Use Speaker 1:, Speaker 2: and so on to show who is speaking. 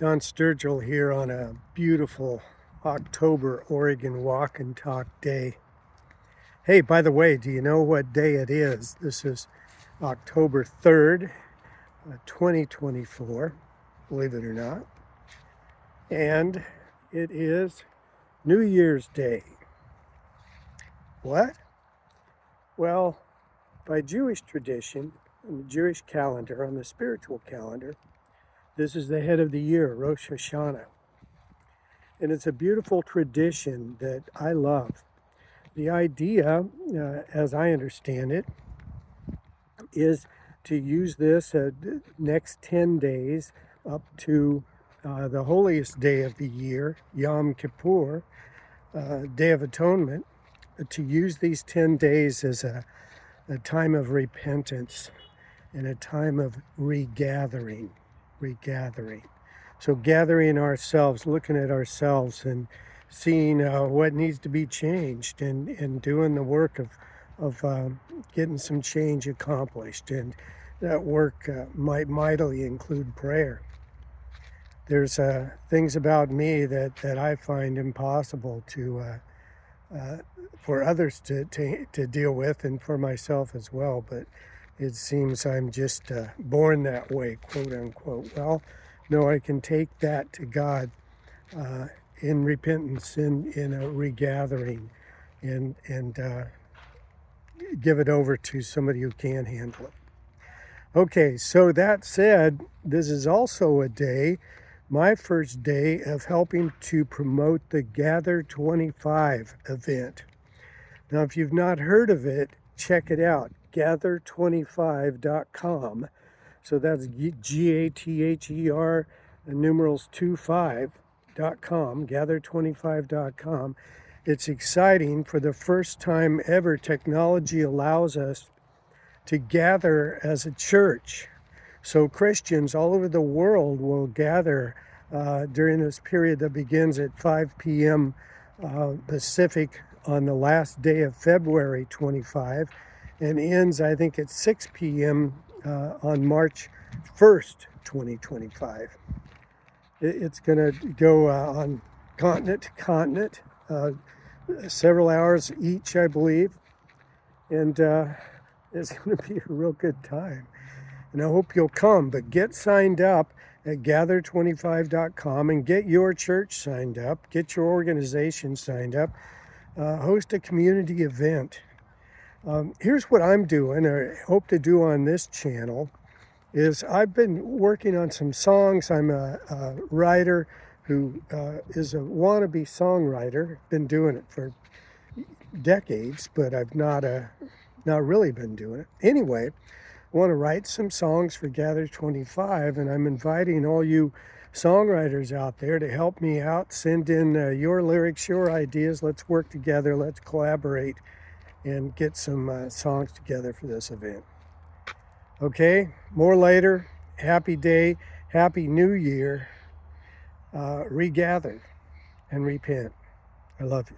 Speaker 1: Don Sturgill here on a beautiful October Oregon walk and talk day. Hey, by the way, do you know what day it is? This is October 3rd, 2024, believe it or not. And it is New Year's Day. What? Well, by Jewish tradition, on the Jewish calendar, on the spiritual calendar, this is the head of the year, Rosh Hashana. And it's a beautiful tradition that I love. The idea, as I understand it, is to use this next 10 days up to the holiest day of the year, Yom Kippur, Day of Atonement, to use these 10 days as a time of repentance and a time of regathering. So gathering ourselves, looking at ourselves and seeing what needs to be changed and doing the work of getting some change accomplished. And that work might mightily include prayer. There's things about me that I find impossible for others to deal with, and for myself as well, but it seems I'm just born that way, quote unquote. Well, no, I can take that to God in repentance, in a regathering, and give it over to somebody who can handle it. Okay, so that said, this is also a day, my first day of helping to promote the Gather25 event. Now, if you've not heard of it, check it out, Gather25.com. So that's Gather, numerals 25.com, Gather25.com. It's exciting. For the first time ever, technology allows us to gather as a church. So Christians all over the world will gather during this period that begins at 5 p.m. Pacific on the last day of February 25 and ends, I think, at 6 p.m. On March 1st, 2025. It's going to go on continent to continent, several hours each, I believe, and it's going to be a real good time. And I hope you'll come, but get signed up at Gather25.com and get your church signed up, get your organization signed up, host a community event. Here's what I'm doing, or hope to do on this channel, is I've been working on some songs. I'm a writer who is a wannabe songwriter. Been doing it for decades, but I've not really been doing it. Anyway, I want to write some songs for Gather25, and I'm inviting all you songwriters out there to help me out. Send in your lyrics, your ideas. Let's work together. Let's collaborate and get some songs together for this event. Okay, more later. Happy day, happy new year. Regather and repent. I love you.